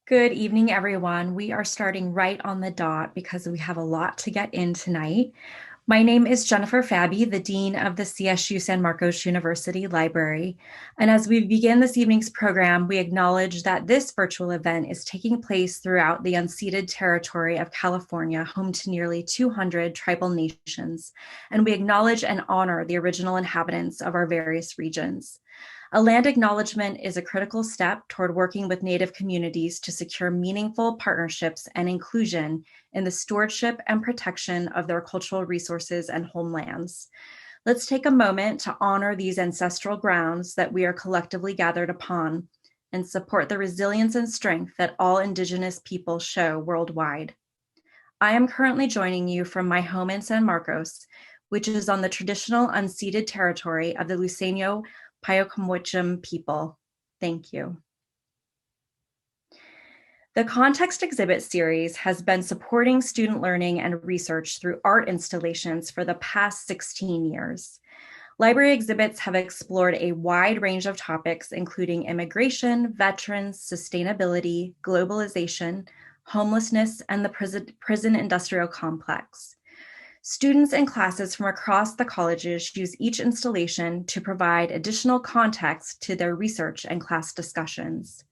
Good evening, everyone. We are starting right on the dot because we have a lot to get in tonight. My name is Jennifer Fabi, the Dean of the CSU San Marcos University Library. And as we begin this evening's program, we acknowledge that this virtual event is taking place throughout the unceded territory of California, home to nearly 200 tribal nations. And we acknowledge and honor the original inhabitants of our various regions. A land acknowledgement is a critical step toward working with Native communities to secure meaningful partnerships and inclusion in the stewardship and protection of their cultural resources and homelands. Let's take a moment to honor these ancestral grounds that we are collectively gathered upon and support the resilience and strength that all Indigenous people show worldwide. I am currently joining you from my home in San Marcos, which is on the traditional unceded territory of the Luiseño Payakumwitcham people. Thank you. The Context Exhibit series has been supporting student learning and research through art installations for the past 16 years. Library exhibits have explored a wide range of topics, including immigration, veterans, sustainability, globalization, homelessness, and the prison industrial complex. Students and classes from across the colleges use each installation to provide additional context to their research and class discussions.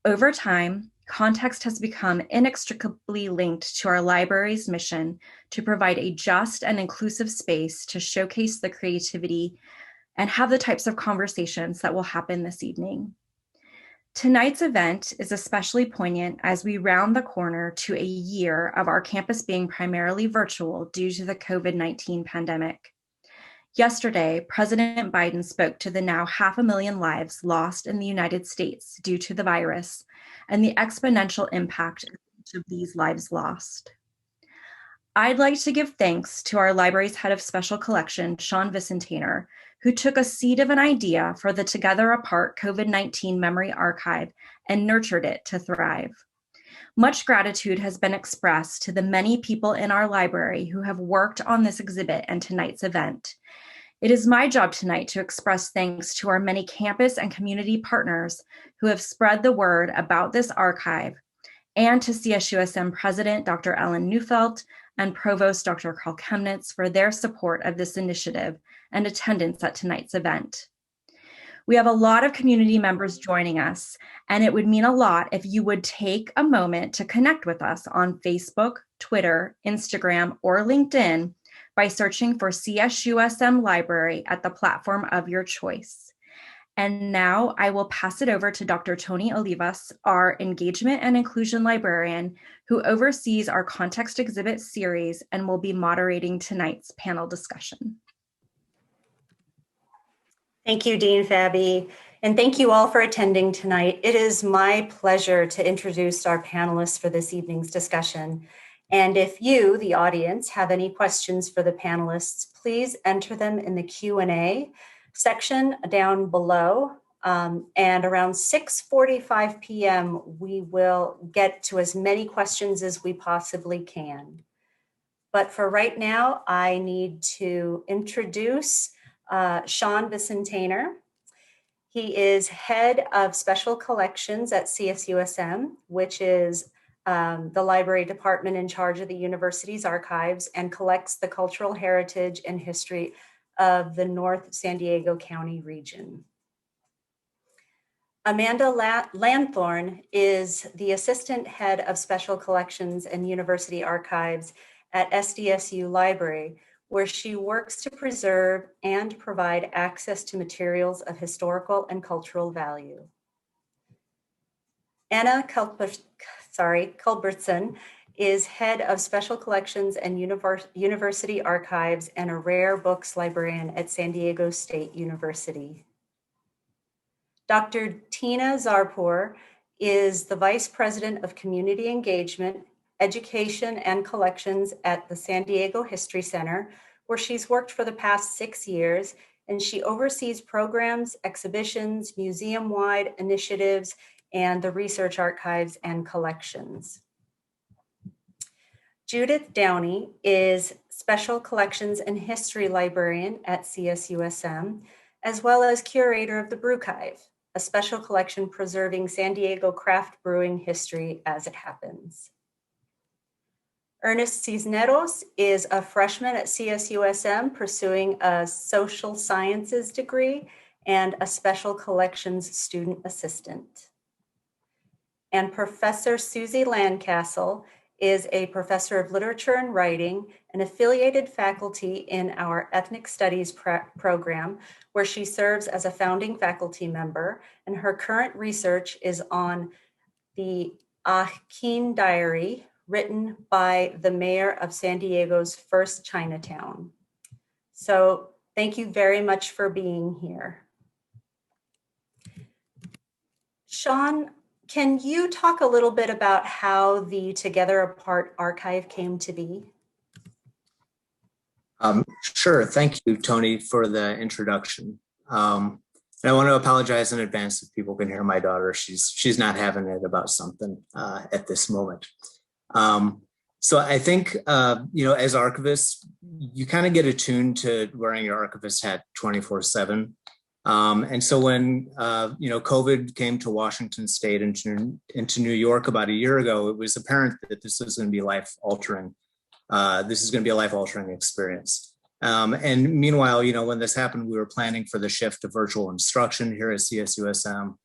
Over time, context has become inextricably linked to our library's mission to provide a just and inclusive space to showcase the creativity and have the types of conversations that will happen this evening. Tonight's event is especially poignant as we round the corner to a year of our campus being primarily virtual due to the COVID-19 pandemic. Yesterday, President Biden spoke to the now 500,000 lives lost in the United States due to the virus and the exponential impact of each of these lives lost. I'd like to give thanks to our library's head of special collection, Sean Vicentainer, who took a seed of an idea for the Together Apart COVID-19 Memory Archive and nurtured it to thrive. Much gratitude has been expressed to the many people in our library who have worked on this exhibit and tonight's event. It is my job tonight to express thanks to our many campus and community partners who have spread the word about this archive, and to CSUSM President Dr. Ellen Neufeld and Provost Dr. Carl Chemnitz for their support of this initiative and attendance at tonight's event. We have a lot of community members joining us, and it would mean a lot if you would take a moment to connect with us on Facebook, Twitter, Instagram, or LinkedIn by searching for CSUSM Library at the platform of your choice. And now I will pass it over to Dr. Tony Olivas, our Engagement and Inclusion Librarian, who oversees our Context Exhibit series and will be moderating tonight's panel discussion. Thank you, Dean Fabi, and thank you all for attending tonight. It is my pleasure to introduce our panelists for this evening's discussion. And if you, the audience, have any questions for the panelists, please enter them in the Q&A section down below. And around 6:45 p.m., we will get to as many questions as we possibly can. But for right now, I need to introduce Sean Vicentainer. He is head of special collections at CSUSM, which is the library department in charge of the university's archives and collects the cultural heritage and history of the North San Diego County region. Amanda Lanthorn is the assistant head of special collections and university archives at SDSU Library, where she works to preserve and provide access to materials of historical and cultural value. Anna Culbertson is head of special collections and university archives and a rare books librarian at San Diego State University. Dr. Tina Zarpour is the vice president of community engagement, education, and collections at the San Diego History Center, where she's worked for the past 6 years, and she oversees programs, exhibitions, museum-wide initiatives, and the research archives and collections. Judith Downey is Special Collections and History Librarian at CSUSM, as well as curator of the Brewchive. a special collection preserving San Diego craft brewing history as it happens. Ernest Cisneros is a freshman at CSUSM pursuing a social sciences degree and a special collections student assistant. And Professor Susie Landcastle is a professor of literature and writing and affiliated faculty in our ethnic studies program, where she serves as a founding faculty member, and her current research is on the Ahkeen Diary, written by the mayor of San Diego's first Chinatown. So thank you very much for being here. Sean, can you talk a little bit about how the Together Apart archive came to be? Sure. Thank you, Tony, for the introduction. And I want to apologize in advance if people can hear my daughter. She's not having it about something at this moment. So I think, as archivists, you kind of get attuned to wearing your archivist hat 24/7. And so when, Kovid came to Washington State and into New York about a year ago, it was apparent that this was going to be life-altering. This is going to be a life-altering experience. And meanwhile, when this happened, we were planning for the shift to virtual instruction here at CSUSM.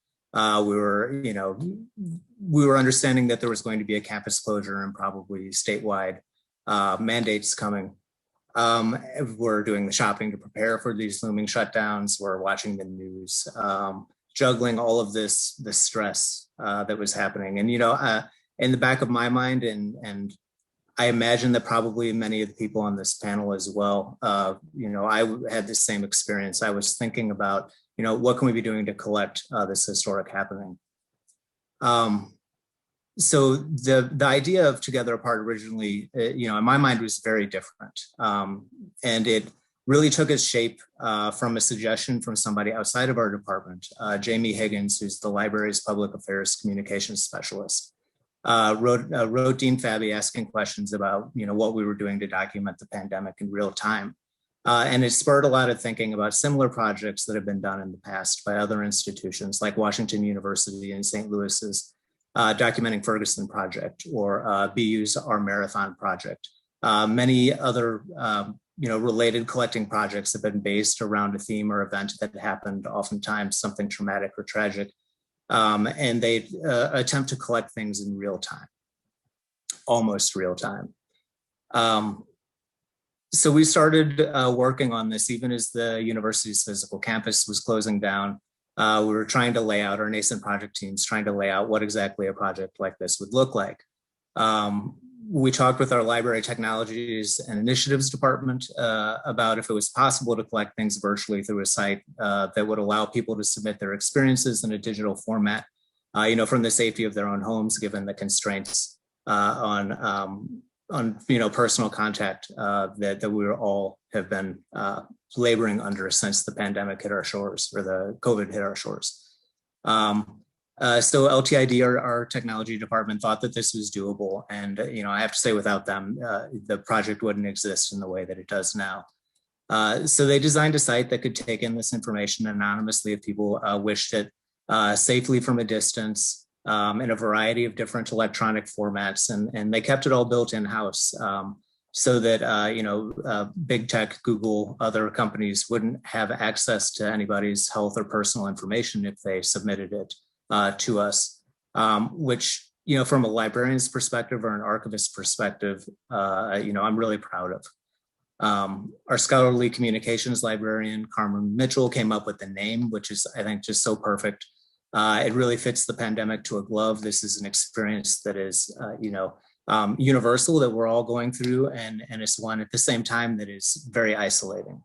We were understanding that there was going to be a campus closure and probably statewide mandates coming. We're doing the shopping to prepare for these looming shutdowns. We're watching the news, juggling all of the stress that was happening. And, in the back of my mind, and I imagine that probably many of the people on this panel as well, I had the same experience. I was thinking about, what can we be doing to collect this historic happening? So the idea of Together Apart originally, in my mind was very different. And it really took its shape from a suggestion from somebody outside of our department, Jamie Higgins, who's the library's public affairs communications specialist. Wrote Dean Fabby asking questions about, what we were doing to document the pandemic in real time. And it spurred a lot of thinking about similar projects that have been done in the past by other institutions like Washington University and St. Louis's Documenting Ferguson project, or BU's Our Marathon project. Many other, related collecting projects have been based around a theme or event that happened, oftentimes something traumatic or tragic. And they attempt to collect things in real time, almost real time. So we started working on this even as the university's physical campus was closing down. We were trying to lay out, our nascent project teams trying to lay out what exactly a project like this would look like. We talked with our library technologies and initiatives department about if it was possible to collect things virtually through a site that would allow people to submit their experiences in a digital format, from the safety of their own homes, given the constraints on personal contact that we all have been laboring under since the pandemic hit our shores, or the COVID hit our shores. So LTID, our technology department, thought that this was doable. And, I have to say, without them, the project wouldn't exist in the way that it does now. So they designed a site that could take in this information anonymously if people wished it, safely from a distance, in a variety of different electronic formats. And they kept it all built in-house so that, big tech, Google, other companies wouldn't have access to anybody's health or personal information if they submitted it to us, which, from a librarian's perspective or an archivist's perspective, I'm really proud of. Our scholarly communications librarian, Carmen Mitchell, came up with the name, which is, I think, just so perfect. It really fits the pandemic to a glove. This is an experience that is, universal, that we're all going through, and it's one at the same time that is very isolating.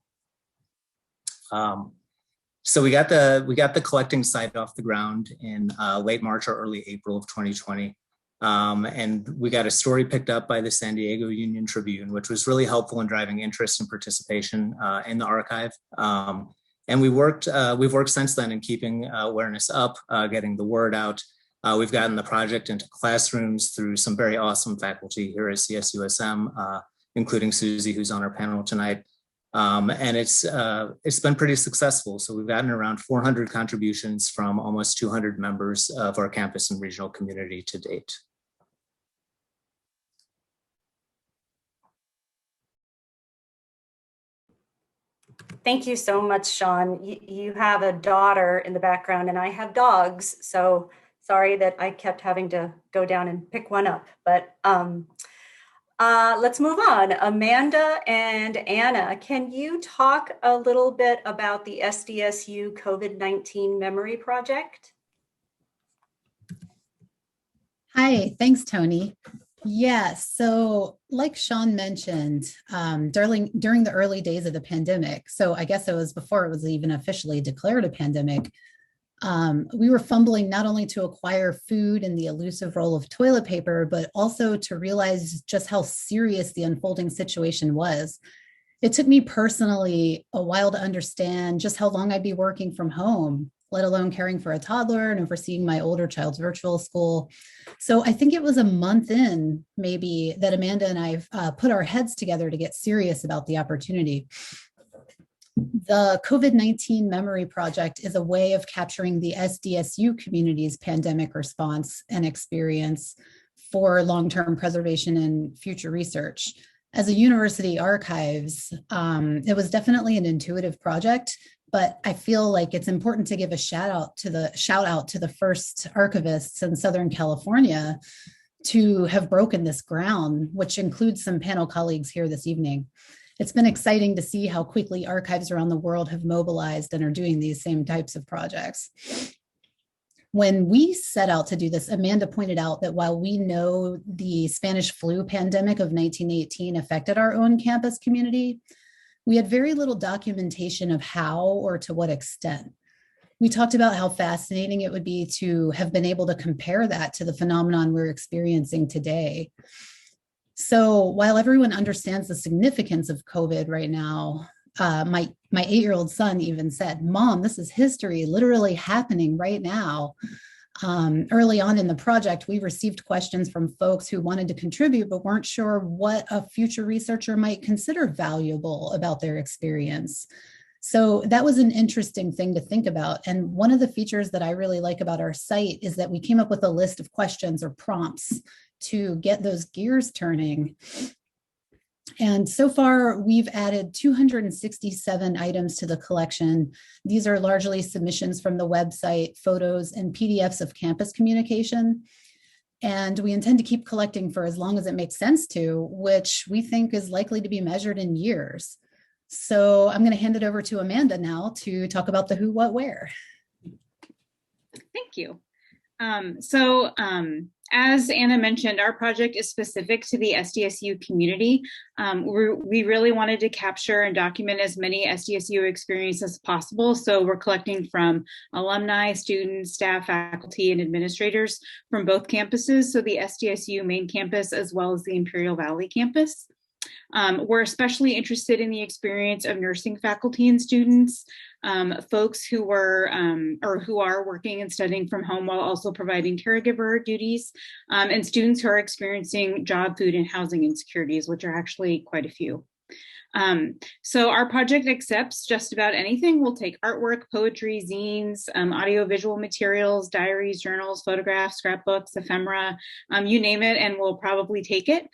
So we got the collecting site off the ground in late March or early April of 2020. And we got a story picked up by the San Diego Union Tribune, which was really helpful in driving interest and participation in the archive. And we've worked since then in keeping awareness up, getting the word out. We've gotten the project into classrooms through some very awesome faculty here at CSUSM, including Susie, who's on our panel tonight. And it's been pretty successful. So we've gotten around 400 contributions from almost 200 members of our campus and regional community to date. Thank you so much, Sean. You have a daughter in the background and I have dogs. So sorry that I kept having to go down and pick one up, but let's move on. Amanda and Anna, can you talk a little bit about the SDSU COVID-19 Memory Project? Hi, thanks, Tony. Yeah, so like Sean mentioned, during the early days of the pandemic, so I guess it was before it was even officially declared a pandemic, we were fumbling not only to acquire food and the elusive roll of toilet paper, but also to realize just how serious the unfolding situation was. It took me personally a while to understand just how long I'd be working from home, let alone caring for a toddler and overseeing my older child's virtual school. So I think it was a month in, maybe, that Amanda and I put our heads together to get serious about the opportunity. The COVID-19 Memory Project is a way of capturing the SDSU community's pandemic response and experience for long-term preservation and future research. As a university archives, it was definitely an intuitive project, but I feel like it's important to give a shout out to the first archivists in Southern California to have broken this ground, which includes some panel colleagues here this evening. It's been exciting to see how quickly archives around the world have mobilized and are doing these same types of projects. When we set out to do this, Amanda pointed out that while we know the Spanish flu pandemic of 1918 affected our own campus community, we had very little documentation of how or to what extent. We talked about how fascinating it would be to have been able to compare that to the phenomenon we're experiencing today. So while everyone understands the significance of COVID right now, my 8-year-old son even said, "Mom, this is history literally happening right now." Early on in the project, we received questions from folks who wanted to contribute but weren't sure what a future researcher might consider valuable about their experience. So that was an interesting thing to think about. And one of the features that I really like about our site is that we came up with a list of questions or prompts to get those gears turning. And so far, we've added 267 items to the collection. These are largely submissions from the website, photos, and PDFs of campus communication. And we intend to keep collecting for as long as it makes sense to, which we think is likely to be measured in years. So I'm going to hand it over to Amanda now to talk about the who, what, where. Thank you. As Anna mentioned, our project is specific to the SDSU community. We really wanted to capture and document as many SDSU experiences as possible. So we're collecting from alumni, students, staff, faculty, and administrators from both campuses. So the SDSU main campus, as well as the Imperial Valley campus. We're especially interested in the experience of nursing faculty and students, folks who were or who are working and studying from home while also providing caregiver duties, and students who are experiencing job, food, and housing insecurities, which are actually quite a few. So our project accepts just about anything. We'll take artwork, poetry, zines, audiovisual materials, diaries, journals, photographs, scrapbooks, ephemera, you name it, and we'll probably take it.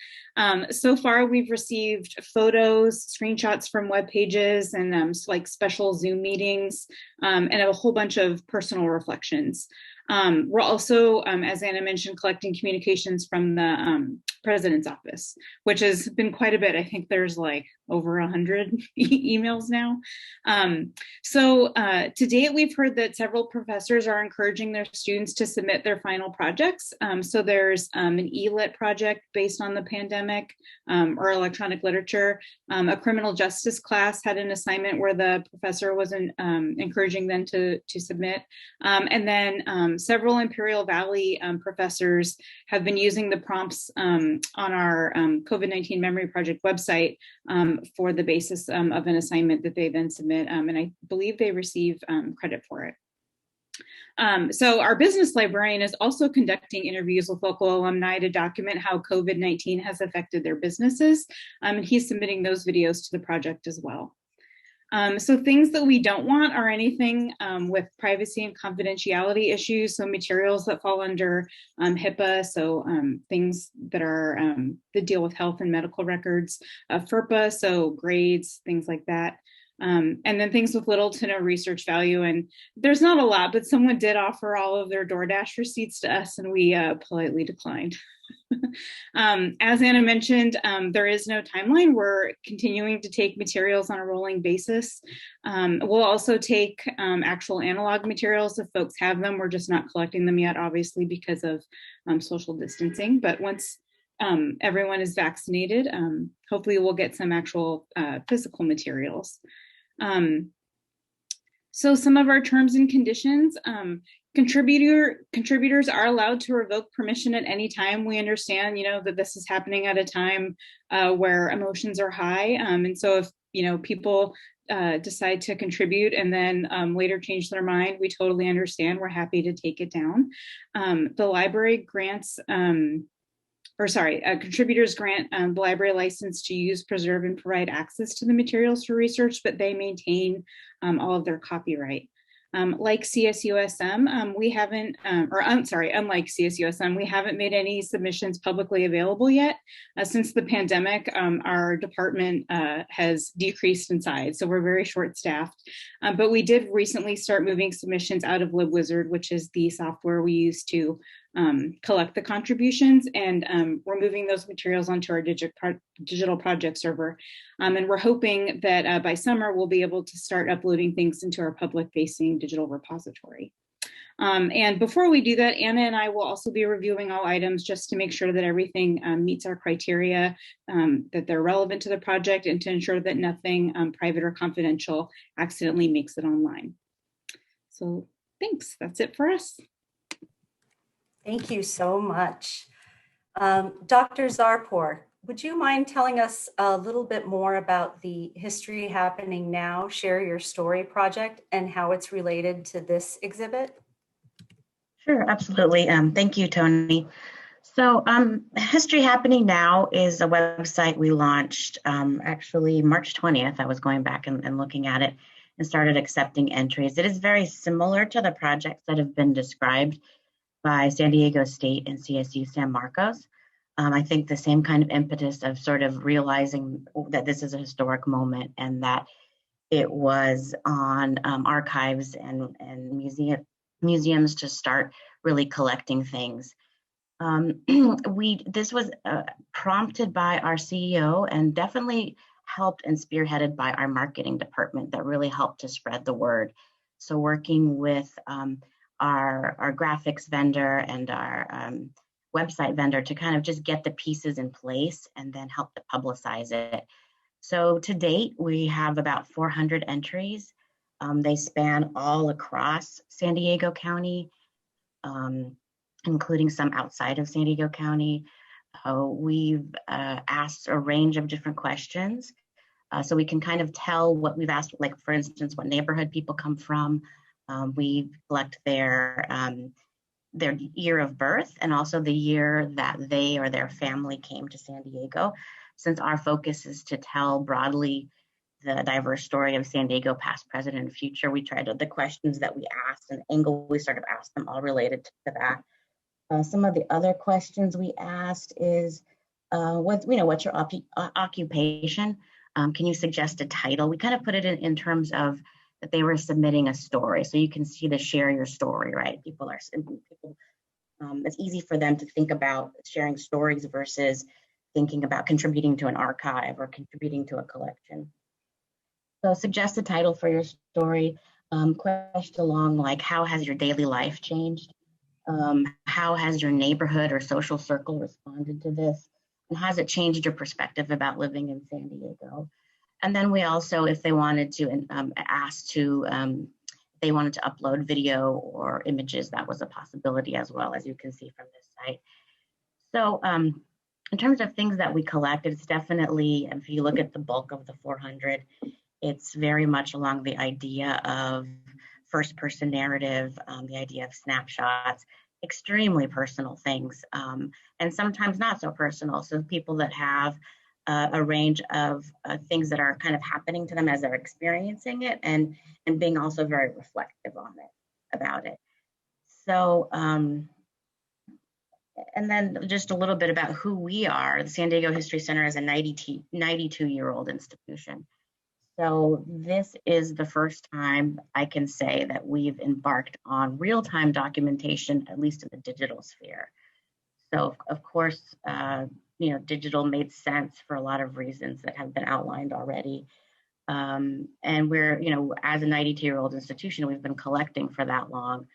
So far, we've received photos, screenshots from web pages, and like special Zoom meetings, and a whole bunch of personal reflections. We're also, as Anna mentioned, collecting communications from the president's office, which has been quite a bit. I think there's like over 100 emails now. To date, we've heard that several professors are encouraging their students to submit their final projects. So there's an e-lit project based on the pandemic or electronic literature. A criminal justice class had an assignment where the professor was encouraging them to submit. And then several Imperial Valley professors have been using the prompts on our COVID-19 Memory Project website for the basis of an assignment that they then submit, and I believe they receive credit for it. So our business librarian is also conducting interviews with local alumni to document how COVID-19 has affected their businesses, and he's submitting those videos to the project as well. So things that we don't want are anything with privacy and confidentiality issues. So materials that fall under HIPAA, so things that are that deal with health and medical records, FERPA, so grades, things like that. And then things with little to no research value. And there's not a lot, but someone did offer all of their DoorDash receipts to us, and we politely declined. As Anna mentioned, there is no timeline. We're continuing to take materials on a rolling basis. We'll also take actual analog materials if folks have them. We're just not collecting them yet, obviously, because of social distancing. But once everyone is vaccinated, hopefully we'll get some actual physical materials. So some of our terms and conditions, contributors are allowed to revoke permission at any time. We understand, that this is happening at a time where emotions are high. And so if, people decide to contribute and then later change their mind, we totally understand. We're happy to take it down. The library grants, contributors grant the library license to use, preserve, and provide access to the materials for research, but they maintain all of their copyright. Like CSUSM, we haven't, unlike CSUSM, we haven't made any submissions publicly available yet. Since the pandemic, our department has decreased in size, so we're very short-staffed. But we did recently start moving submissions out of LibWizard, which is the software we use to collect the contributions, and we're moving those materials onto our digital project server. And we're hoping that by summer, we'll be able to start uploading things into our public-facing digital repository. And before we do that, Anna and I will also be reviewing all items just to make sure that everything meets our criteria, that they're relevant to the project, and to ensure that nothing private or confidential accidentally makes it online. So thanks, that's it for us. Thank you so much. Dr. Zarpour, would you mind telling us a little bit more about the History Happening Now, Share Your Story project and how it's related to this exhibit? Sure, absolutely. Thank you, Tony. So History Happening Now is a website we launched actually March 20th. I was going back and looking at it and started accepting entries. It is very similar to the projects that have been described by San Diego State and CSU San Marcos. I think the same kind of impetus of sort of realizing that this is a historic moment and that it was on archives and museums to start really collecting things. This was prompted by our CEO and definitely helped and spearheaded by our marketing department that really helped to spread the word. So working with our graphics vendor and our website vendor to kind of just get the pieces in place and then help to publicize it. So to date, we have about 400 entries. They span all across San Diego County, including some outside of San Diego County. We've asked a range of different questions. So we can kind of tell what we've asked, like for instance, what neighborhood people come from. We collect their year of birth and also the year that they or their family came to San Diego. Since our focus is to tell broadly the diverse story of San Diego, past, present, and future, we tried to, the questions that we asked and angle we sort of asked them all related to that. Some of the other questions we asked is, what's your occupation? Can you suggest a title? We kind of put it in terms of that they were submitting a story. So you can see the share your story, right? It's easy for them to think about sharing stories versus thinking about contributing to an archive or contributing to a collection. So suggest a title for your story. Question along like, how has your daily life changed? How has your neighborhood or social circle responded to this? And has it changed your perspective about living in San Diego? And then we also, if they wanted to they wanted to upload video or images, that was a possibility as well, as you can see from this site. So in terms of things that we collected, it's definitely, if you look at the bulk of the 400, it's very much along the idea of first person narrative, the idea of snapshots, extremely personal things, and sometimes not so personal. So people that have a range of things that are kind of happening to them as they're experiencing it, and being also very reflective on it, about it. So, and then just a little bit about who we are. The San Diego History Center is a 92-year-old institution. So this is the first time I can say that we've embarked on real-time documentation, at least in the digital sphere. So of course, digital made sense for a lot of reasons that have been outlined already. And we're, as a 92-year-old institution, we've been collecting for that long.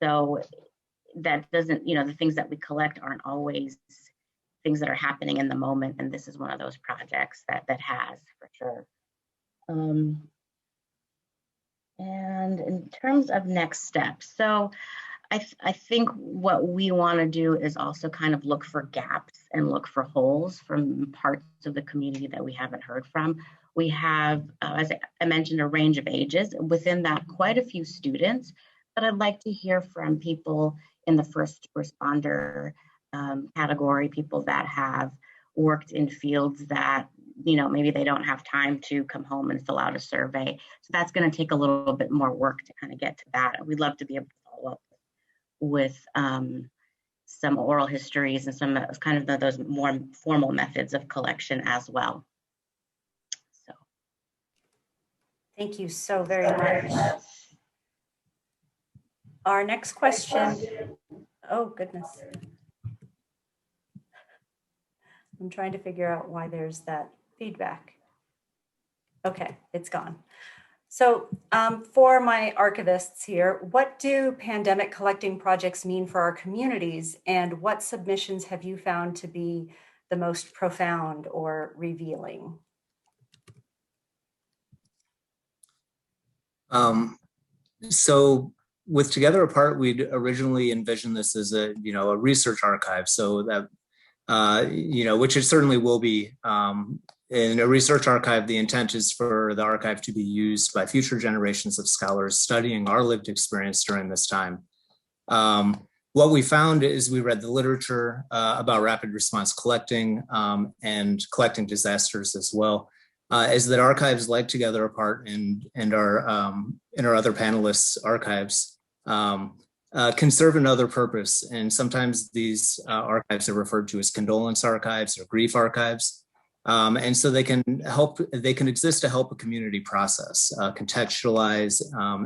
So that doesn't, the things that we collect aren't always things that are happening in the moment. And this is one of those projects that has, for sure. And in terms of next steps, so I think what we want to do is also kind of look for gaps and look for holes from parts of the community that we haven't heard from. We have, as I mentioned, a range of ages. Within that, quite a few students, but I'd like to hear from people in the first responder category, people that have worked in fields that, maybe they don't have time to come home and fill out a survey. So that's going to take a little bit more work to kind of get to that. We'd love to be able to follow up with some oral histories and some kind of those more formal methods of collection as well. So, thank you so very much. Our next question. Oh, goodness. I'm trying to figure out why there's that feedback. Okay, it's gone. So for my archivists here, what do pandemic collecting projects mean for our communities, and what submissions have you found to be the most profound or revealing? So with Together Apart, we'd originally envisioned this as a research archive, so that which it certainly will be. In a research archive, the intent is for the archive to be used by future generations of scholars studying our lived experience during this time. What we found is we read the literature about rapid response collecting and collecting disasters as well, is that archives like Together Apart and our other panelists' archives can serve another purpose. And sometimes these archives are referred to as condolence archives or grief archives. And so they can exist to help a community process, contextualize,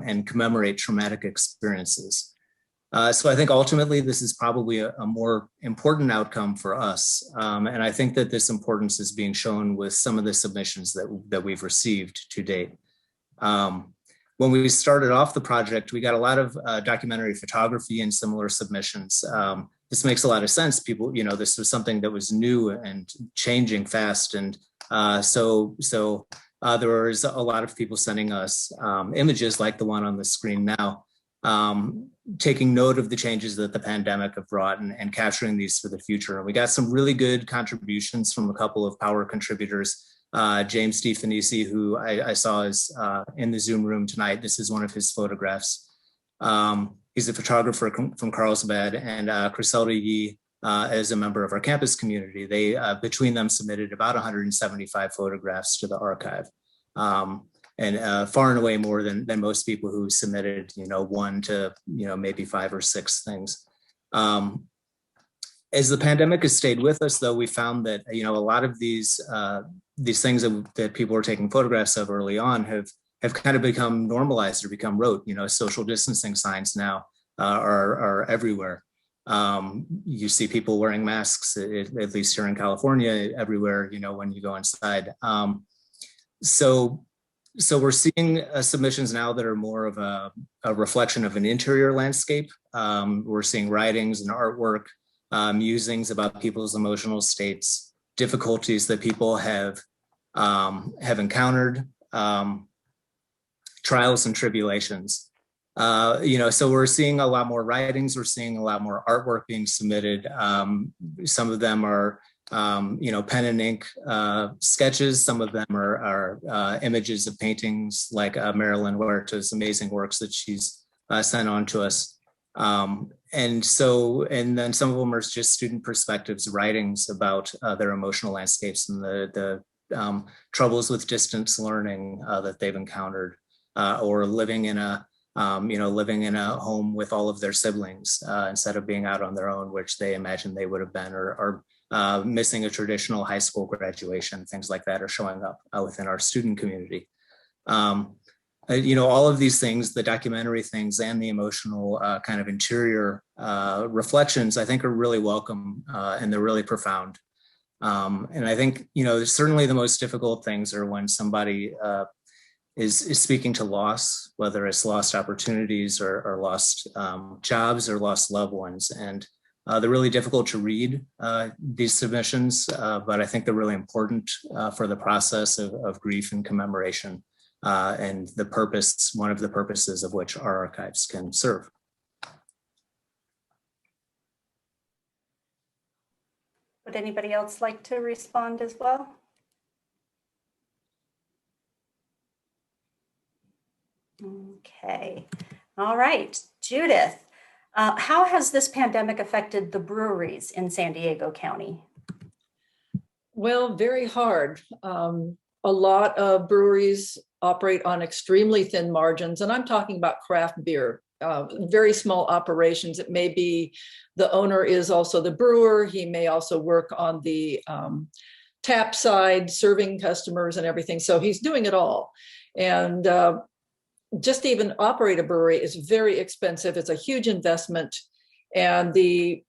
and commemorate traumatic experiences. So I think ultimately this is probably a more important outcome for us. And I think that this importance is being shown with some of the submissions that we've received to date. When we started off the project, we got a lot of documentary photography and similar submissions. This makes a lot of sense. People, this was something that was new and changing fast. And so there was a lot of people sending us images like the one on the screen now, taking note of the changes that the pandemic have brought and capturing these for the future. And we got some really good contributions from a couple of power contributors. James Stephenisi, who I saw is in the Zoom room tonight. This is one of his photographs. He's a photographer from Carlsbad, and Criselda Yee is a member of our campus community. They, between them, submitted about 175 photographs to the archive. And far and away more than most people who submitted, one to, maybe 5 or 6 things. As the pandemic has stayed with us, though, we found that, a lot of these things that people were taking photographs of early on have kind of become normalized or become rote. Social distancing signs now are everywhere. You see people wearing masks, at least here in California, everywhere, when you go inside. So we're seeing submissions now that are more of a reflection of an interior landscape. We're seeing writings and artwork, musings about people's emotional states, difficulties that people have encountered, trials and tribulations. So we're seeing a lot more writings. We're seeing a lot more artwork being submitted. Some of them are pen and ink sketches. Some of them are images of paintings like Marilyn Huerta's amazing works that she's sent on to us. and then some of them are just student perspectives, writings about their emotional landscapes and the troubles with distance learning that they've encountered, or living in a home with all of their siblings instead of being out on their own, which they imagine they would have been, or missing a traditional high school graduation. Things like that are showing up within our student community. All of these things, the documentary things and the emotional kind of interior reflections, I think are really welcome, and they're really profound. And I think, certainly the most difficult things are when somebody is speaking to loss, whether it's lost opportunities or lost jobs or lost loved ones. And they're really difficult to read, these submissions, but I think they're really important for the process of grief and commemoration. And one of the purposes of which our archives can serve. Would anybody else like to respond as well? Okay, all right, Judith, how has this pandemic affected the breweries in San Diego County? Well, very hard. A lot of breweries operate on extremely thin margins, and I'm talking about craft beer, very small operations. It may be the owner is also the brewer. He may also work on the tap side, serving customers and everything. So he's doing it all. And just to even operate a brewery is very expensive. It's a huge investment, and the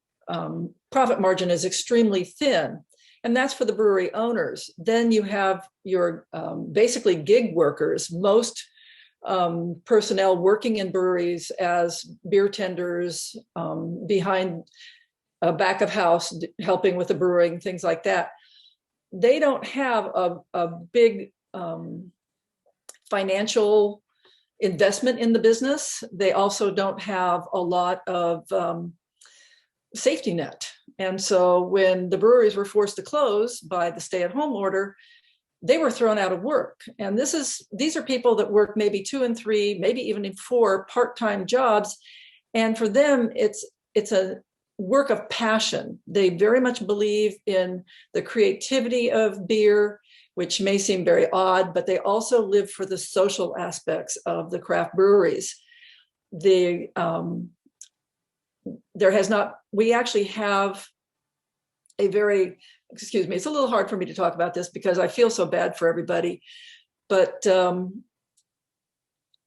profit margin is extremely thin. And that's for the brewery owners. Then you have your basically gig workers, most personnel working in breweries as beer tenders, behind a back of house, helping with the brewing, things like that. They don't have a big financial investment in the business. They also don't have a lot of safety net. And so when the breweries were forced to close by the stay-at-home order, they were thrown out of work. And these are people that work maybe 2 and 3, maybe even 4 part-time jobs. And for them, it's a work of passion. They very much believe in the creativity of beer, which may seem very odd, but they also live for the social aspects of the craft breweries. We actually have it's a little hard for me to talk about this because I feel so bad for everybody, but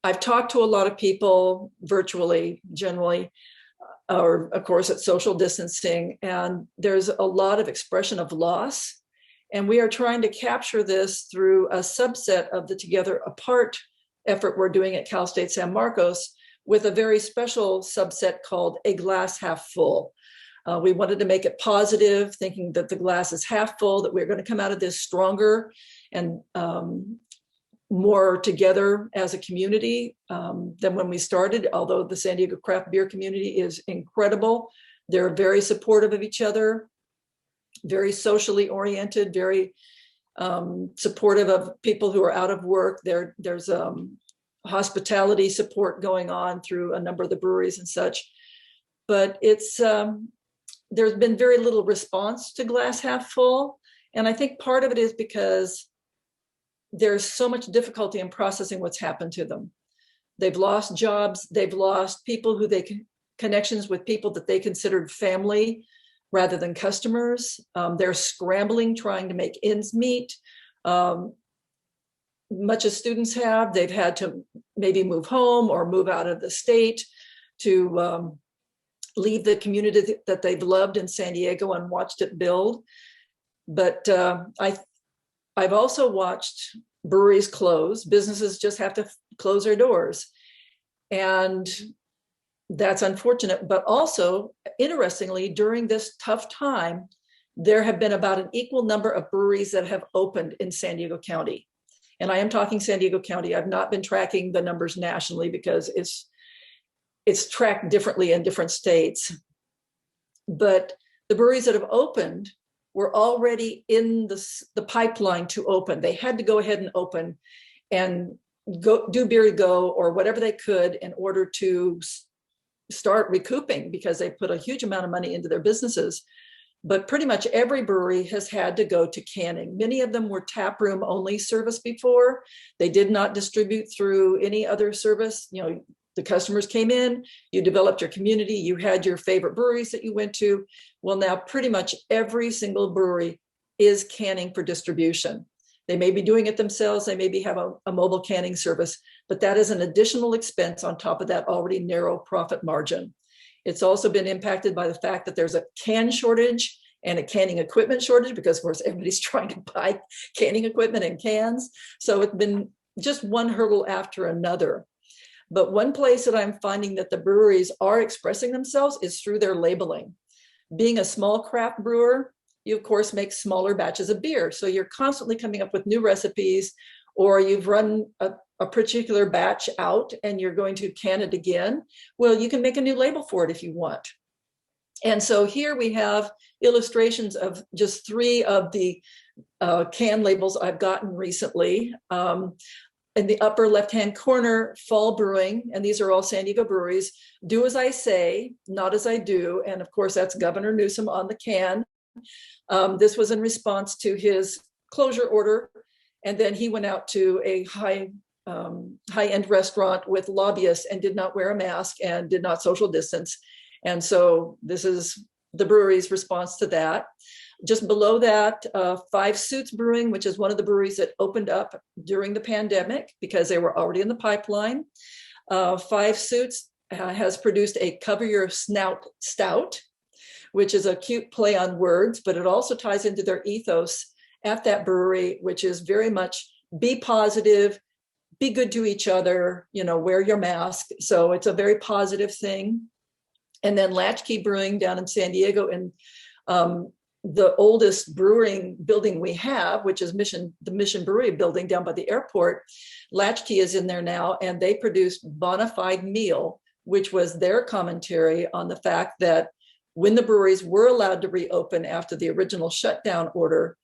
I've talked to a lot of people virtually, generally, or of course at social distancing, and there's a lot of expression of loss. And we are trying to capture this through a subset of the Together Apart effort we're doing at Cal State San Marcos, with a very special subset called A Glass Half Full. We wanted to make it positive, thinking that the glass is half full, that we're going to come out of this stronger and more together as a community than when we started. Although the San Diego craft beer community is incredible. They're very supportive of each other, very socially oriented, very supportive of people who are out of work. There's hospitality support going on through a number of the breweries and such, but there's been very little response to Glass Half Full. And I think part of it is because there's so much difficulty in processing what's happened to them. They've lost jobs, they've lost people who connections with people that they considered family rather than customers. They're scrambling, trying to make ends meet. Much as students have, they've had to maybe move home or move out of the state to leave the community that they've loved in San Diego and watched it build. But I've also watched breweries close. Businesses just have to close their doors. And that's unfortunate. But also, interestingly, during this tough time, there have been about an equal number of breweries that have opened in San Diego County. And I am talking San Diego County. I've not been tracking the numbers nationally because it's tracked differently in different states. But the breweries that have opened were already in the pipeline to open. They had to go ahead and open and go do Beer to Go or whatever they could in order to start recouping because they put a huge amount of money into their businesses. But pretty much every brewery has had to go to canning. Many of them were taproom only service before. They did not distribute through any other service. You know, the customers came in, you developed your community, you had your favorite breweries that you went to. Well, now pretty much every single brewery is canning for distribution. They may be doing it themselves, they maybe have a mobile canning service, but that is an additional expense on top of that already narrow profit margin. It's also been impacted by the fact that there's a can shortage and a canning equipment shortage because, of course, everybody's trying to buy canning equipment and cans. So it's been just one hurdle after another. But one place that I'm finding that the breweries are expressing themselves is through their labeling. Being a small craft brewer, you, of course, make smaller batches of beer. So you're constantly coming up with new recipes, or you've run a particular batch out and you're going to can it again. Well, you can make a new label for it if you want. And so here we have illustrations of just 3 of the can labels I've gotten recently. In the upper left-hand corner, Fall Brewing, and these are all San Diego breweries, do as I say, not as I do. And of course, that's Governor Newsom on the can. This was in response to his closure order. And then he went out to a high-end restaurant with lobbyists and did not wear a mask and did not social distance. And so this is the brewery's response to that. Just below that, 5 Suits Brewing, which is one of the breweries that opened up during the pandemic because they were already in the pipeline. 5 Suits has produced a Cover Your Snout Stout, which is a cute play on words, but it also ties into their ethos at that brewery, which is very much be positive, be good to each other, you know, wear your mask. So it's a very positive thing. And then Latchkey Brewing down in San Diego, and the oldest brewing building we have, which is the Mission Brewery building down by the airport. Latchkey is in there now, and they produced Bonafide Meal, which was their commentary on the fact that when the breweries were allowed to reopen after the original shutdown order,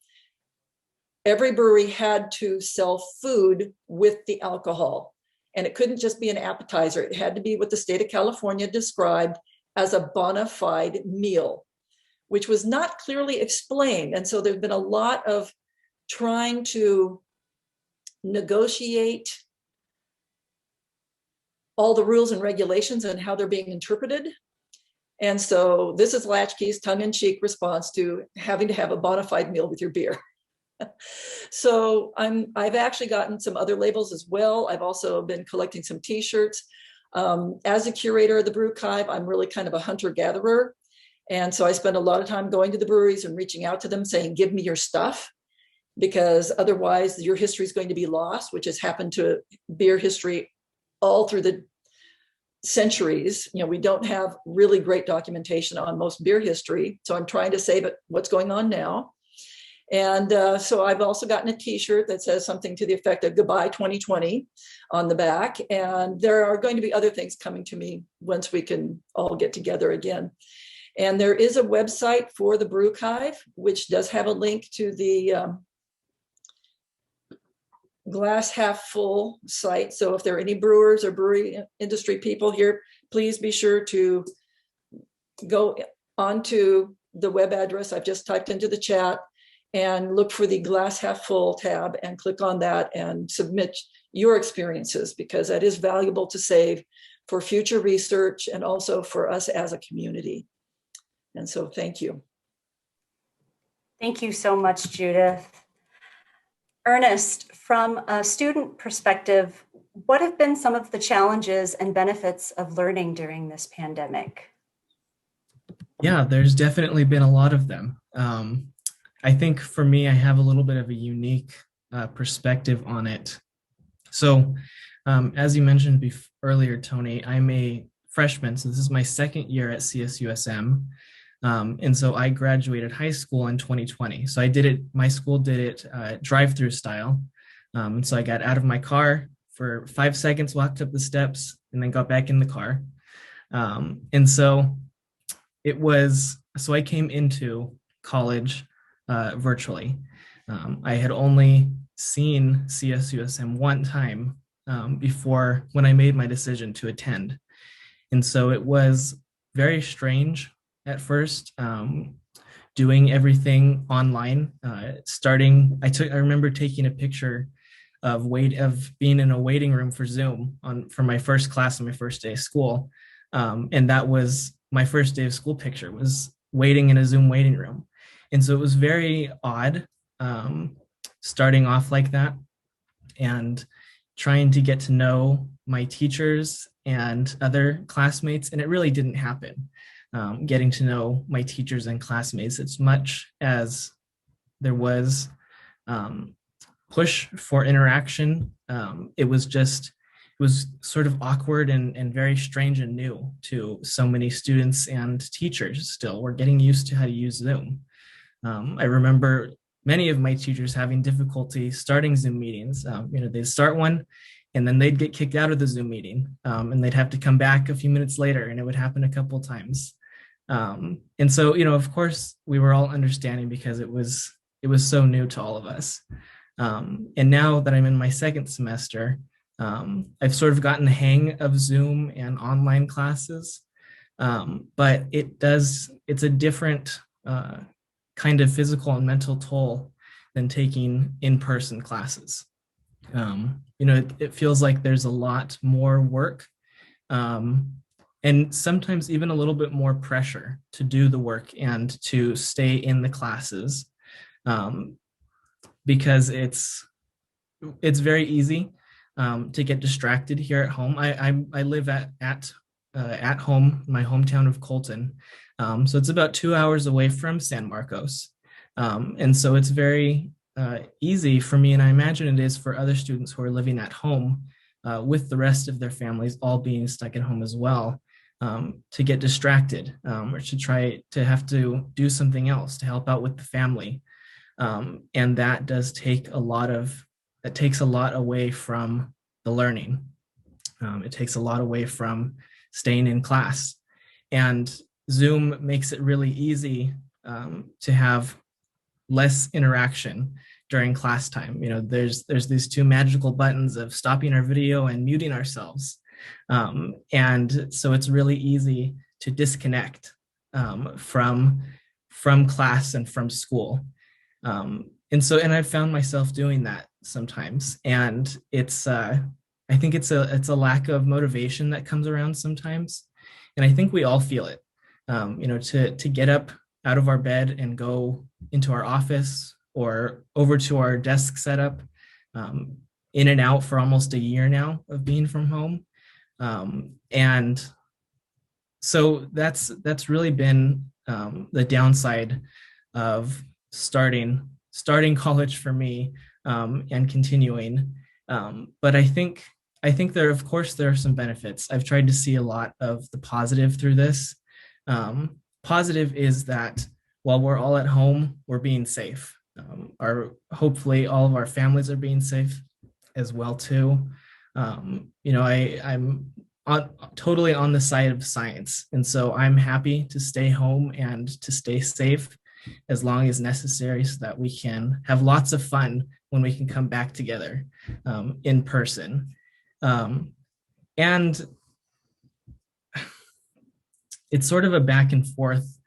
every brewery had to sell food with the alcohol. And it couldn't just be an appetizer. It had to be what the state of California described as a bona fide meal, which was not clearly explained. And so there's been a lot of trying to negotiate all the rules and regulations and how they're being interpreted. And so this is Latchkey's tongue-in-cheek response to having to have a bona fide meal with your beer. So I've actually gotten some other labels as well. I've also been collecting some t-shirts. As a curator of the Brewive, I'm really kind of a hunter-gatherer. And so I spend a lot of time going to the breweries and reaching out to them saying, give me your stuff, because otherwise your history is going to be lost, which has happened to beer history all through the centuries. You know, we don't have really great documentation on most beer history. So I'm trying to save it, what's going on now. And so I've also gotten a t-shirt that says something to the effect of goodbye 2020 on the back. And there are going to be other things coming to me once we can all get together again. And there is a website for the Brewive, which does have a link to the Glass Half Full site. So if there are any brewers or brewery industry people here, please be sure to go onto the web address I've just typed into the chat and look for the Glass Half Full tab and click on that and submit your experiences, because that is valuable to save for future research and also for us as a community. And so thank you. Thank you so much, Judith. Ernest, from a student perspective, what have been some of the challenges and benefits of learning during this pandemic? Yeah, there's definitely been a lot of them. I think for me, I have a little bit of a unique perspective on it. So as you mentioned earlier, Tony, I'm a freshman. So this is my second year at CSUSM. And so I graduated high school in 2020. So my school did it drive-through style. And so I got out of my car for 5 seconds, walked up the steps, and then got back in the car. And so I came into college virtually. I had only seen CSUSM one time before when I made my decision to attend. And so it was very strange at first, doing everything online. I remember taking a picture of being in a waiting room for Zoom for my first class on my first day of school. And that was my first day of school picture, was waiting in a Zoom waiting room. And so it was very odd, starting off like that and trying to get to know my teachers and other classmates. And it really didn't happen, getting to know my teachers and classmates as much as there was push for interaction. It was sort of awkward and very strange and new to so many students and teachers. Still, we're getting used to how to use Zoom. I remember many of my teachers having difficulty starting Zoom meetings. They'd start one and then they'd get kicked out of the Zoom meeting, and they'd have to come back a few minutes later, and it would happen a couple of times. And so, of course, we were all understanding because it was so new to all of us. And now that I'm in my second semester, I've sort of gotten the hang of Zoom and online classes, but it's a different kind of physical and mental toll than taking in-person classes. It feels like there's a lot more work, and sometimes even a little bit more pressure to do the work and to stay in the classes, because it's very easy to get distracted here at home. I live at home, my hometown of Colton. So it's about 2 hours away from San Marcos. And so it's very easy for me, and I imagine it is for other students who are living at home with the rest of their families all being stuck at home as well, to get distracted, or to try to have to do something else to help out with the family. And that takes a lot away from the learning. It takes a lot away from staying in class. And Zoom makes it really easy to have less interaction during class time. There's these two magical buttons of stopping our video and muting ourselves. And so it's really easy to disconnect from class and from school. And I've found myself doing that sometimes. And I think it's a lack of motivation that comes around sometimes. And I think we all feel it, to get up out of our bed and go into our office or over to our desk setup, in and out for almost a year now of being from home. And so that's really been the downside of starting college for me, and continuing. But I think there are some benefits. I've tried to see a lot of the positive through this. Positive is that while we're all at home, we're being safe. Hopefully all of our families are being safe as well too. I'm totally on the side of science. And so I'm happy to stay home and to stay safe as long as necessary, so that we can have lots of fun when we can come back together in person. And it's sort of a back and forth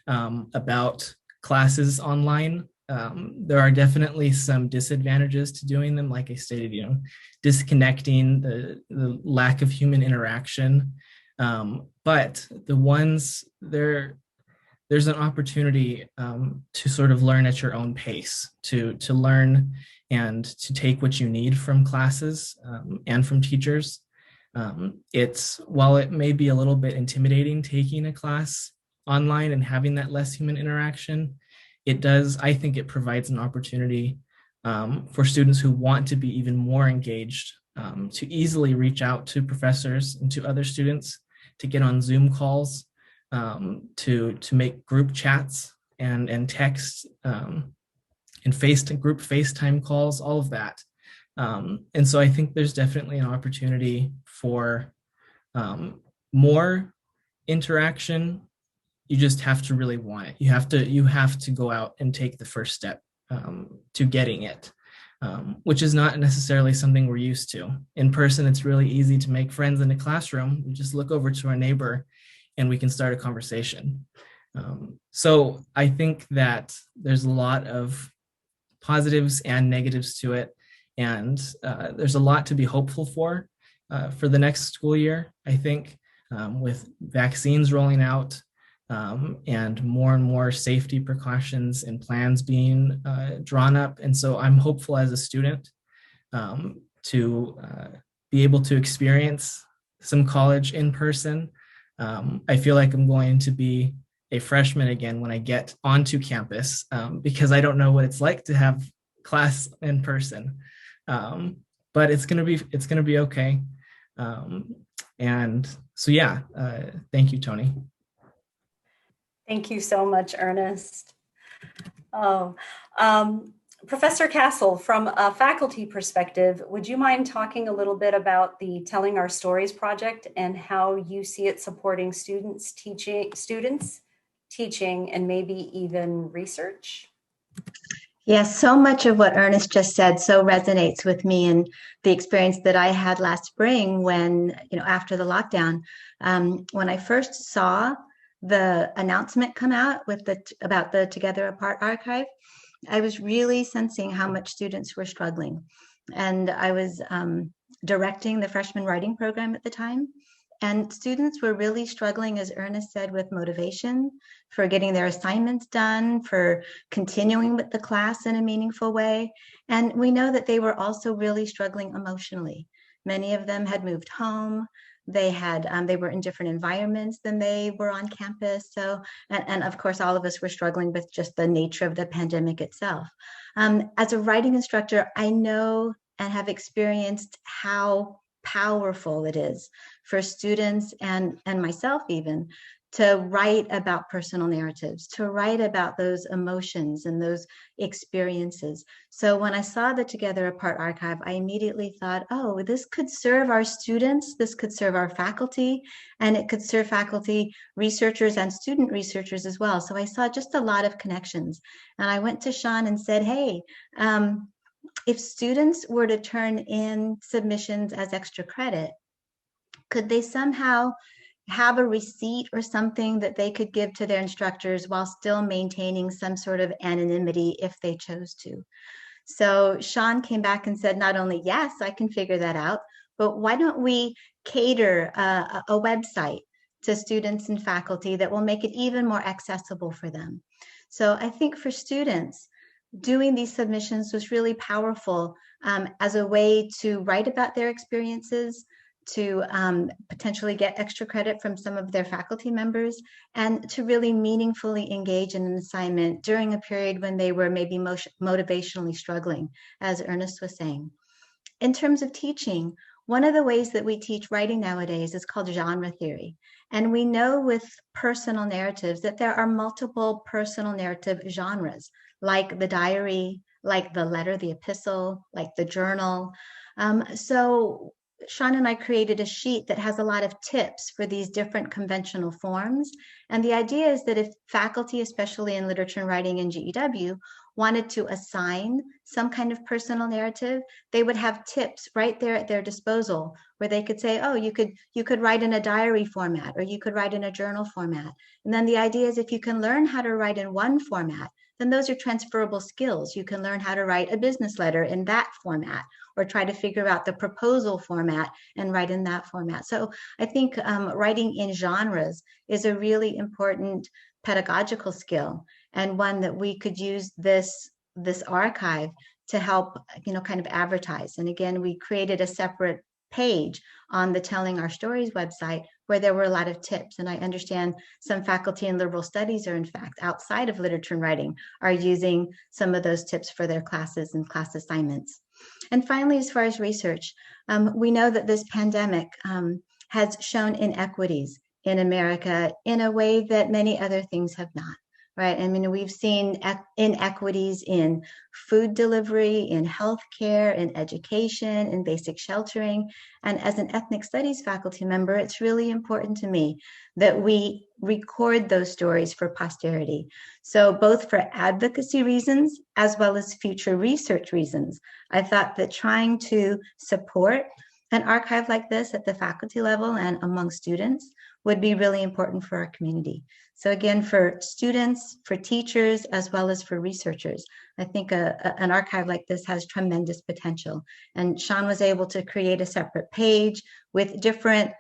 about classes online. There are definitely some disadvantages to doing them, like I stated, disconnecting, the lack of human interaction. But there's an opportunity to sort of learn at your own pace, to learn and to take what you need from classes and from teachers. While it may be a little bit intimidating taking a class online and having that less human interaction, I think it provides an opportunity for students who want to be even more engaged, to easily reach out to professors and to other students, to get on Zoom calls, to make group chats and text, and group FaceTime calls, all of that. And so I think there's definitely an opportunity for more interaction. You just have to really want it. You have to go out and take the first step to getting it. which is not necessarily something we're used to. In person, it's really easy to make friends in a classroom. We just look over to our neighbor and we can start a conversation. So I think that there's a lot of positives and negatives to it. And there's a lot to be hopeful for the next school year, I think, with vaccines rolling out and more safety precautions and plans being drawn up. And so I'm hopeful as a student to be able to experience some college in person. I feel like I'm going to be a freshman again when I get onto campus because I don't know what it's like to have class in person. But it's gonna be okay. And so yeah, thank you, Tony. Thank you so much, Ernest. Professor Castle, from a faculty perspective, would you mind talking a little bit about the Telling Our Stories project and how you see it supporting students, teaching, and maybe even research? Yes, so much of what Ernest just said so resonates with me and the experience that I had last spring when, after the lockdown, when I first saw the announcement come out about the Together Apart archive, I was really sensing how much students were struggling. And I was directing the freshman writing program at the time. And students were really struggling, as Ernest said, with motivation for getting their assignments done, for continuing with the class in a meaningful way. And we know that they were also really struggling emotionally. Many of them had moved home. They were in different environments than they were on campus. So, and of course, all of us were struggling with just the nature of the pandemic itself. As a writing instructor, I know and have experienced how powerful it is for students and myself even to write about personal narratives, to write about those emotions and those experiences. So when I saw the Together Apart archive, I immediately thought, oh, this could serve our students, this could serve our faculty, and it could serve faculty, researchers, and student researchers as well. So I saw just a lot of connections. And I went to Sean and said, hey, if students were to turn in submissions as extra credit, could they somehow have a receipt or something that they could give to their instructors while still maintaining some sort of anonymity if they chose to? So Sean came back and said, not only, yes, I can figure that out, but why don't we cater a website to students and faculty that will make it even more accessible for them? So I think for students, doing these submissions was really powerful as a way to write about their experiences, to potentially get extra credit from some of their faculty members, and to really meaningfully engage in an assignment during a period when they were maybe motivationally struggling, as Ernest was saying. In terms of teaching, one of the ways that we teach writing nowadays is called genre theory. And we know with personal narratives that there are multiple personal narrative genres, like the diary, like the letter, the epistle, like the journal. So Sean and I created a sheet that has a lot of tips for these different conventional forms. And the idea is that if faculty, especially in literature and writing and GEW, wanted to assign some kind of personal narrative, they would have tips right there at their disposal where they could say, oh, you could write in a diary format, or you could write in a journal format. And then the idea is if you can learn how to write in one format, then those are transferable skills. You can learn how to write a business letter in that format, or try to figure out the proposal format and write in that format. So I think writing in genres is a really important pedagogical skill, and one that we could use this archive to help, kind of advertise. And again, we created a separate page on the Telling Our Stories website where there were a lot of tips. And I understand some faculty in liberal studies are in fact outside of literature and writing are using some of those tips for their classes and class assignments. And finally, as far as research, we know that this pandemic has shown inequities in America in a way that many other things have not. right? I mean, we've seen inequities in food delivery, in healthcare, in education, in basic sheltering. And as an ethnic studies faculty member, it's really important to me that we record those stories for posterity. So both for advocacy reasons, as well as future research reasons, I thought that trying to support an archive like this at the faculty level and among students would be really important for our community. So again, for students, for teachers, as well as for researchers, I think an archive like this has tremendous potential. And Sean was able to create a separate page with different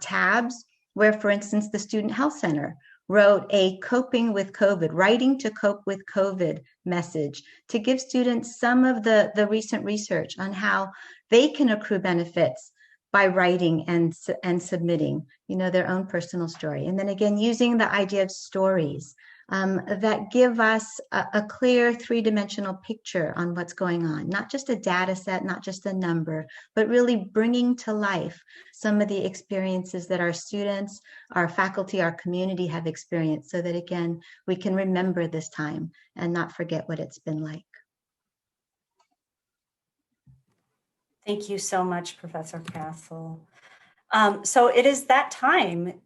tabs where, for instance, the Student Health Center wrote a coping with COVID, writing to cope with COVID message to give students some of the recent research on how they can accrue benefits by writing and submitting, their own personal story. And then again, using the idea of stories that give us a clear three-dimensional picture on what's going on, not just a data set, not just a number, but really bringing to life some of the experiences that our students, our faculty, our community have experienced, so that again, we can remember this time and not forget what it's been like. Thank you so much, Professor Castle. So it is that time,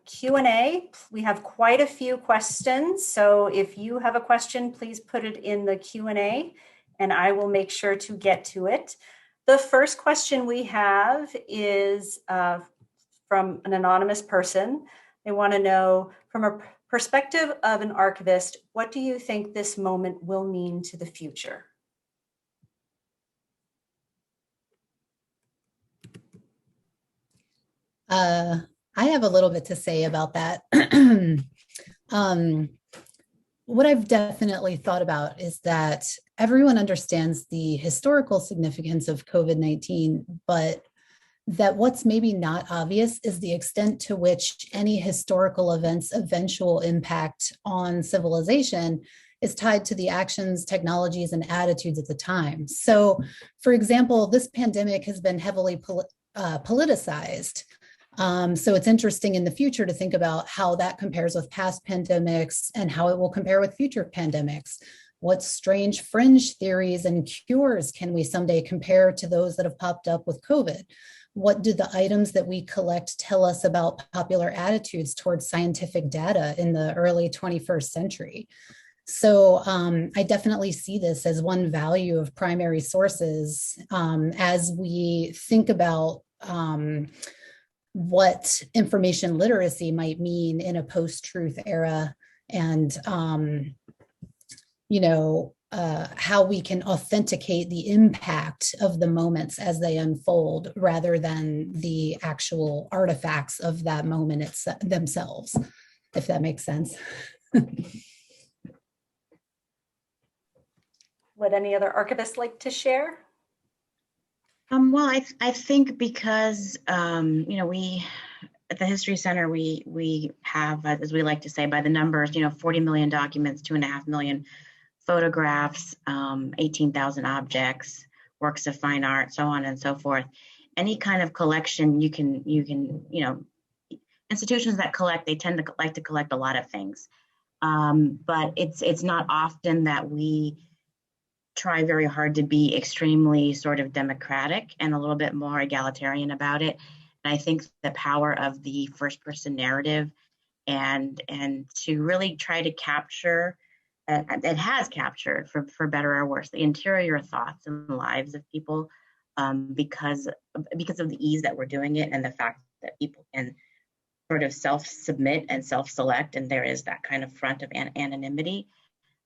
Q&A. We have quite a few questions. So if you have a question, please put it in the Q&A and I will make sure to get to it. The first question we have is from an anonymous person. They want to know, from a perspective of an archivist, what do you think this moment will mean to the future? I have a little bit to say about that. What I've definitely thought about is that everyone understands the historical significance of COVID-19, but that what's maybe not obvious is the extent to which any historical event's eventual impact on civilization is tied to the actions, technologies, and attitudes at the time. So, for example, this pandemic has been heavily politicized. So it's interesting in the future to think about how that compares with past pandemics and how it will compare with future pandemics. What strange fringe theories and cures can we someday compare to those that have popped up with COVID? What do the items that we collect tell us about popular attitudes towards scientific data in the early 21st century? So I definitely see this as one value of primary sources as we think about what information literacy might mean in a post-truth era, and how we can authenticate the impact of the moments as they unfold rather than the actual artifacts of that moment themselves, if that makes sense. Would any other archivists like to share? Well, I think because, we at the History Center, we have, as we like to say by the numbers, 40 million documents, 2.5 million photographs, 18,000 objects, works of fine art, so on and so forth. Any kind of collection you can, institutions that collect, they tend to like to collect a lot of things. But it's not often that we try very hard to be extremely sort of democratic and a little bit more egalitarian about it. And I think the power of the first person narrative and to really try to capture, it has captured for better or worse, the interior thoughts and lives of people because of the ease that we're doing it and the fact that people can sort of self-submit and self-select, and there is that kind of front of anonymity.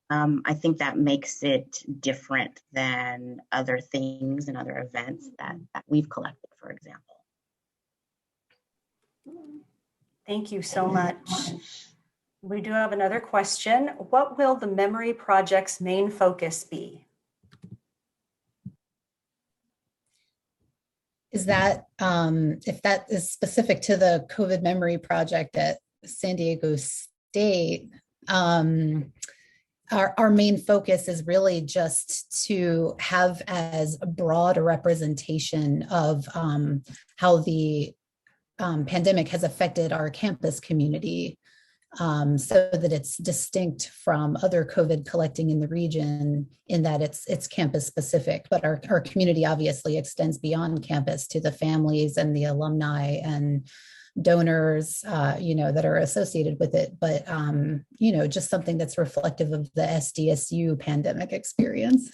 I think that makes it different than other things and other events that we've collected, for example. Thank you so much. We do have another question. What will the Memory Project's main focus be? Is that, if that is specific to the COVID Memory Project at San Diego State, our main focus is really just to have as broad a representation of how the pandemic has affected our campus community so that it's distinct from other COVID collecting in the region in that it's campus specific, but our community obviously extends beyond campus to the families and the alumni and donors, that are associated with it. But, just something that's reflective of the SDSU pandemic experience.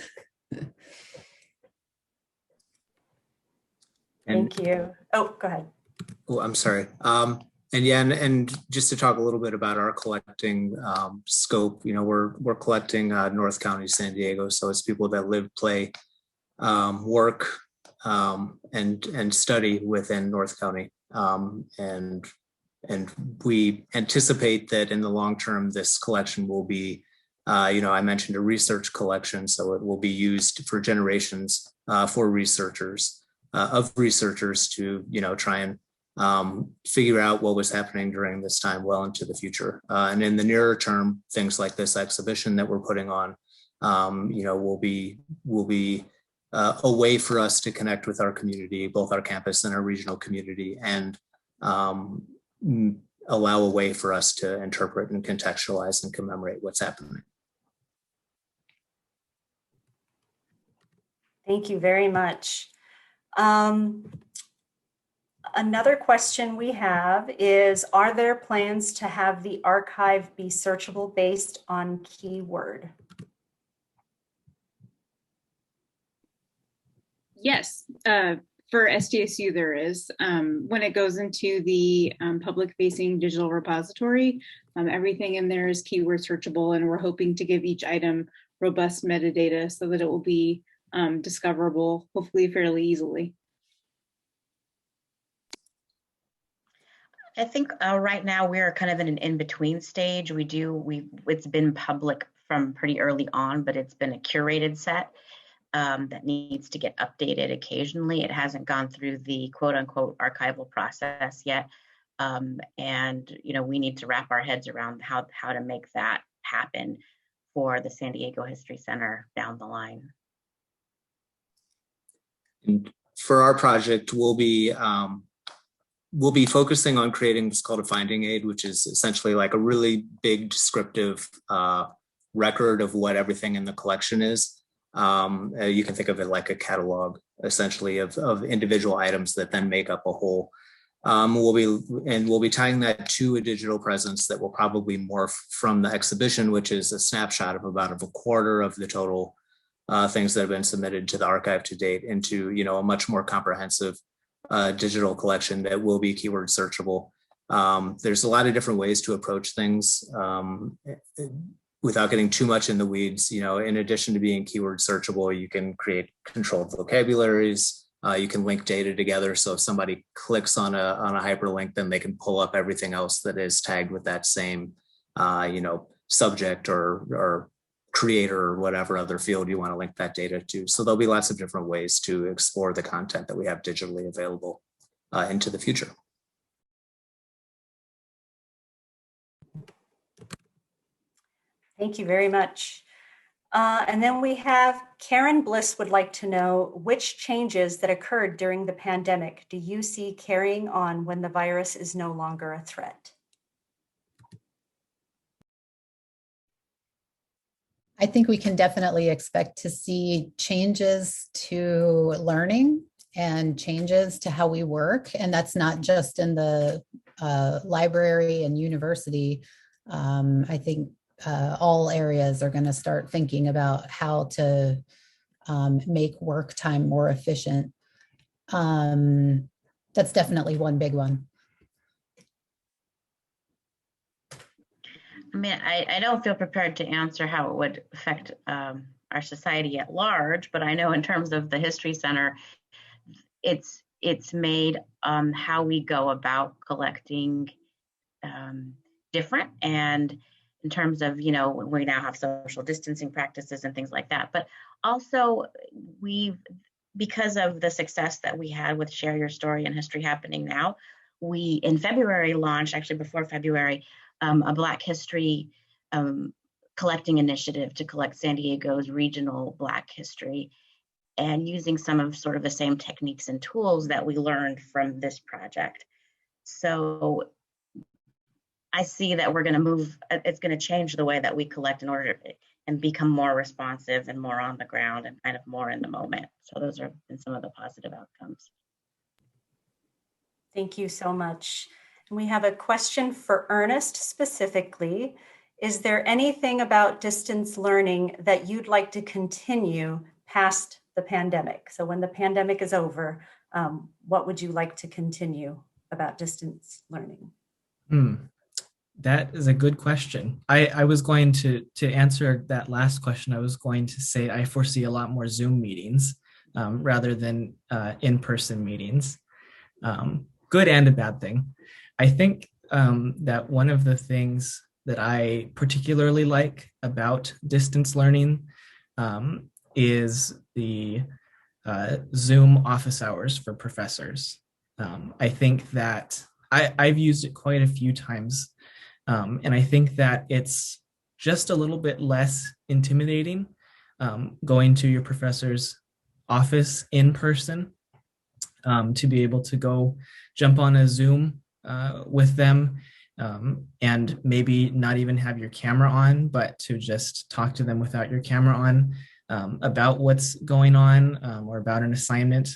Thank you. Oh, go ahead. Oh, I'm sorry. And just to talk a little bit about our collecting scope, we're collecting North County, San Diego. So it's people that live, play, work, and study within North County. And we anticipate that in the long term, this collection will be, I mentioned a research collection, so it will be used for generations for researchers to, try and figure out what was happening during this time well into the future. And in the nearer term, things like this exhibition that we're putting on, will be a way for us to connect with our community, both our campus and our regional community, and allow a way for us to interpret and contextualize and commemorate what's happening. Thank you very much. Another question we have is, are there plans to have the archive be searchable based on keyword? Yes, for SDSU there is. When it goes into the public-facing digital repository, everything in there is keyword searchable, and we're hoping to give each item robust metadata so that it will be discoverable, hopefully fairly easily. I think right now we're kind of in an in-between stage. It's been public from pretty early on, but it's been a curated set that needs to get updated occasionally. It hasn't gone through the quote unquote archival process yet. And we need to wrap our heads around how to make that happen for the San Diego History Center down the line. For our project, we'll be focusing on creating what's called a finding aid, which is essentially like a really big descriptive record of what everything in the collection is. You can think of it like a catalog, essentially, of individual items that then make up a whole. We'll be tying that to a digital presence that will probably morph from the exhibition, which is a snapshot of about a quarter of the total things that have been submitted to the archive to date, into a much more comprehensive digital collection that will be keyword searchable. There's a lot of different ways to approach things without getting too much in the weeds. In addition to being keyword searchable, you can create controlled vocabularies. You can link data together. So if somebody clicks on a hyperlink, then they can pull up everything else that is tagged with that same, subject or creator or whatever other field you want to link that data to. So there'll be lots of different ways to explore the content that we have digitally available into the future. Thank you very much. And then we have Karen Bliss would like to know, which changes that occurred during the pandemic do you see carrying on when the virus is no longer a threat? I think we can definitely expect to see changes to learning and changes to how we work. And that's not just in the library and university. I think all areas are going to start thinking about how to make work time more efficient. That's definitely one big one. I mean, I don't feel prepared to answer how it would affect our society at large, but I know in terms of the History Center, it's made how we go about collecting different, and in terms of, we now have social distancing practices and things like that. But also because of the success that we had with Share Your Story and History Happening Now, we in February launched, actually before February, a Black History collecting initiative to collect San Diego's regional Black history, and using some of sort of the same techniques and tools that we learned from this project. So I see that we're going to move, it's going to change the way that we collect in order and become more responsive and more on the ground and kind of more in the moment. So those have been some of the positive outcomes. Thank you so much. And we have a question for Ernest specifically. Is there anything about distance learning that you'd like to continue past the pandemic? So when the pandemic is over, what would you like to continue about distance learning? That is a good question. I was going to answer that last question. I was going to say I foresee a lot more Zoom meetings rather than in-person meetings. Good and a bad thing. I think that one of the things that I particularly like about distance learning is the Zoom office hours for professors. I think that I've used it quite a few times. And I think that it's just a little bit less intimidating going to your professor's office in person to be able to go jump on a Zoom with them and maybe not even have your camera on, but to just talk to them without your camera on about what's going on or about an assignment.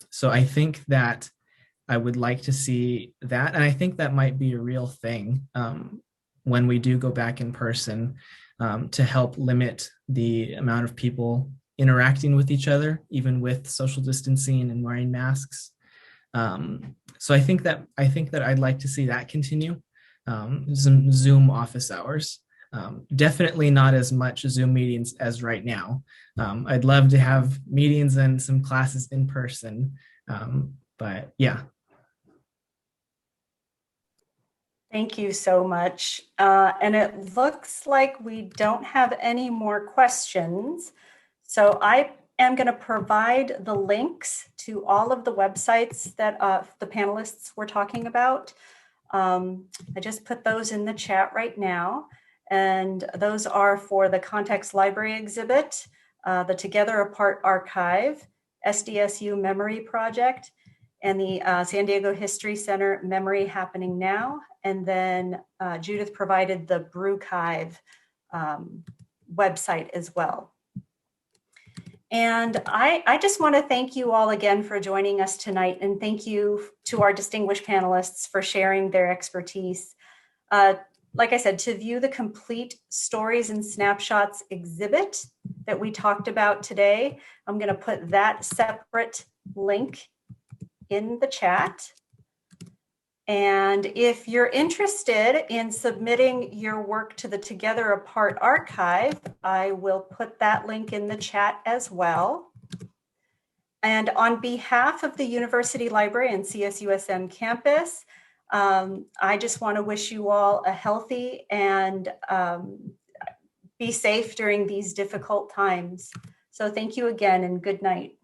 So I think that I would like to see that. And I think that might be a real thing when we do go back in person to help limit the amount of people interacting with each other, even with social distancing and wearing masks. So I think that I'd like to see that continue. Some Zoom office hours. Definitely not as much Zoom meetings as right now. I'd love to have meetings and some classes in person. But yeah. Thank you so much. And it looks like we don't have any more questions. So I am going to provide the links to all of the websites that the panelists were talking about. I just put those in the chat right now. And those are for the Context Library exhibit, the Together Apart Archive, SDSU Memory Project, and the San Diego History Center Memory Happening Now. And then Judith provided the Brewchive website as well. And I just want to thank you all again for joining us tonight. And thank you to our distinguished panelists for sharing their expertise. Like I said, to view the complete Stories and Snapshots exhibit that we talked about today, I'm going to put that separate link in the chat. And if you're interested in submitting your work to the Together Apart archive, I will put that link in the chat as well. And on behalf of the University Library and CSUSM campus, I just want to wish you all a healthy and be safe during these difficult times. So thank you again and good night.